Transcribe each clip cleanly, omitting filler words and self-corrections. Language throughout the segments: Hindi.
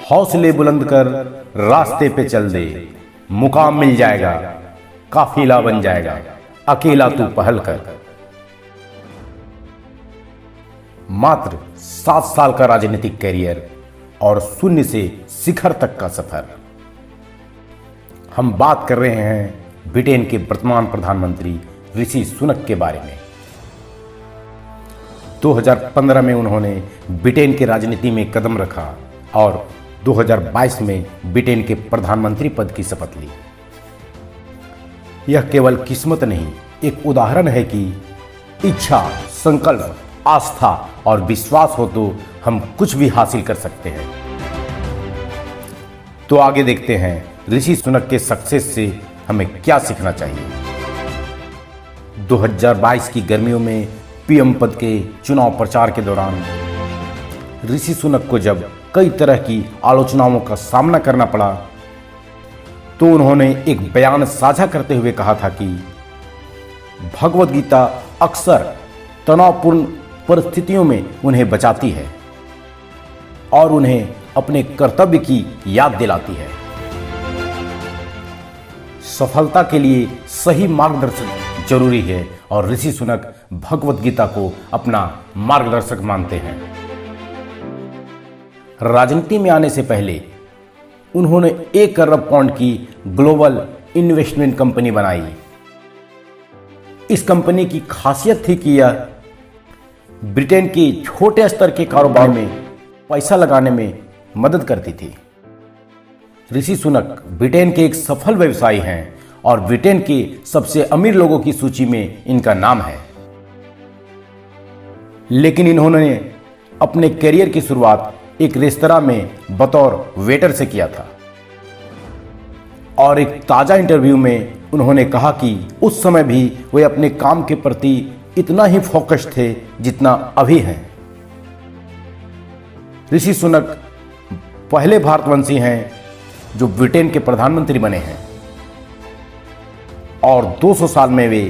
हौसले बुलंद कर रास्ते पे चल दे, मुकाम मिल जाएगा, काफिला बन जाएगा, अकेला तू पहल कर। मात्र 7 साल का राजनीतिक कैरियर और शून्य से शिखर तक का सफर। हम बात कर रहे हैं ब्रिटेन के वर्तमान प्रधानमंत्री ऋषि सुनक के बारे में। 2015 में उन्होंने ब्रिटेन की राजनीति में कदम रखा और 2022 में ब्रिटेन के प्रधानमंत्री पद की शपथ ली। यह केवल किस्मत नहीं, एक उदाहरण है कि इच्छा, संकल्प, आस्था और विश्वास हो तो हम कुछ भी हासिल कर सकते हैं। तो आगे देखते हैं ऋषि सुनक के सक्सेस से हमें क्या सीखना चाहिए। 2022 की गर्मियों में पीएम पद के चुनाव प्रचार के दौरान ऋषि सुनक को जब कई तरह की आलोचनाओं का सामना करना पड़ा तो उन्होंने एक बयान साझा करते हुए कहा था कि भगवद गीता अक्सर तनावपूर्ण परिस्थितियों में उन्हें बचाती है और उन्हें अपने कर्तव्य की याद दिलाती है। सफलता के लिए सही मार्गदर्शन जरूरी है और ऋषि सुनक भगवद गीता को अपना मार्गदर्शक मानते हैं। राजनीति में आने से पहले उन्होंने 1 अरब पाउंड की ग्लोबल इन्वेस्टमेंट कंपनी बनाई। इस कंपनी की खासियत थी कि यह ब्रिटेन के छोटे स्तर के कारोबार में पैसा लगाने में मदद करती थी। ऋषि सुनक ब्रिटेन के एक सफल व्यवसायी हैं और ब्रिटेन के सबसे अमीर लोगों की सूची में इनका नाम है। लेकिन इन्होंने अपने करियर की शुरुआत एक रेस्तरां में बतौर वेटर से किया था और एक ताजा इंटरव्यू में उन्होंने कहा कि उस समय भी वे अपने काम के प्रति इतना ही फोकस थे जितना अभी हैं। ऋषि सुनक पहले भारतवंशी हैं जो ब्रिटेन के प्रधानमंत्री बने हैं और 200 साल में वे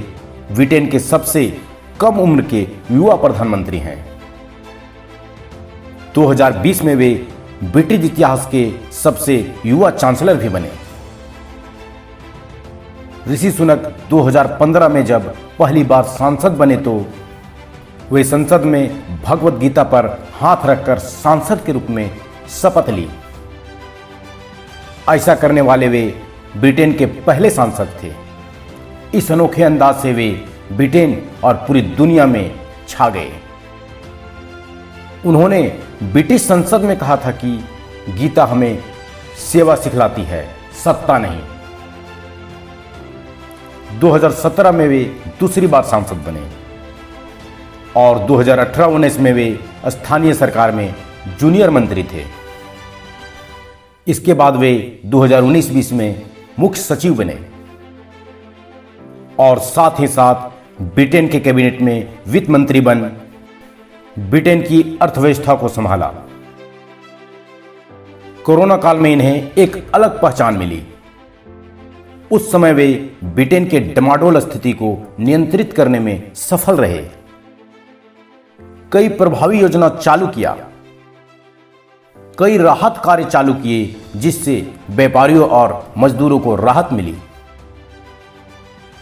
ब्रिटेन के सबसे कम उम्र के युवा प्रधानमंत्री हैं। 2020 में वे ब्रिटिश इतिहास के सबसे युवा चांसलर भी बने। ऋषि सुनक 2015 में जब पहली बार सांसद बने तो वे संसद में भगवद गीता पर हाथ रखकर सांसद के रूप में शपथ ली। ऐसा करने वाले वे ब्रिटेन के पहले सांसद थे। इस अनोखे अंदाज से वे ब्रिटेन और पूरी दुनिया में छा गए। उन्होंने ब्रिटिश संसद में कहा था कि गीता हमें सेवा सिखलाती है, सत्ता नहीं। 2017 में वे दूसरी बार सांसद बने और 2018-19 में वे स्थानीय सरकार में जूनियर मंत्री थे। इसके बाद वे 2019-20 में मुख्य सचिव बने और साथ ही साथ ब्रिटेन के कैबिनेट में वित्त मंत्री बन ब्रिटेन की अर्थव्यवस्था को संभाला। कोरोना काल में इन्हें एक अलग पहचान मिली। उस समय वे ब्रिटेन के डमाडोल स्थिति को नियंत्रित करने में सफल रहे। कई प्रभावी योजना चालू किया, कई राहत कार्य चालू किए जिससे व्यापारियों और मजदूरों को राहत मिली।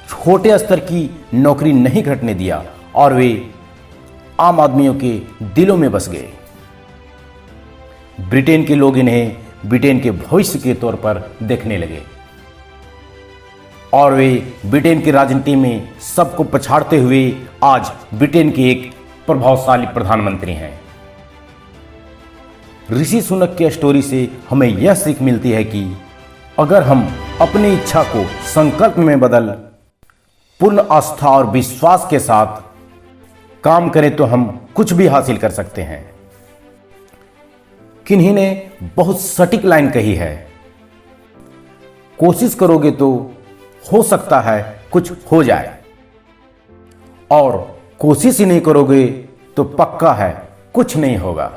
छोटे स्तर की नौकरी नहीं घटने दिया और वे आम आदमियों के दिलों में बस गए। ब्रिटेन के लोग इन्हें ब्रिटेन के भविष्य के तौर पर देखने लगे और वे ब्रिटेन की राजनीति में सबको पछाड़ते हुए आज ब्रिटेन के एक प्रभावशाली प्रधानमंत्री हैं। ऋषि सुनक के स्टोरी से हमें यह सीख मिलती है कि अगर हम अपनी इच्छा को संकल्प में बदल पूर्ण आस्था और विश्वास के साथ काम करें तो हम कुछ भी हासिल कर सकते हैं। किन्हीं ने बहुत सटीक लाइन कही है, कोशिश करोगे तो हो सकता है कुछ हो जाए और कोशिश ही नहीं करोगे तो पक्का है कुछ नहीं होगा।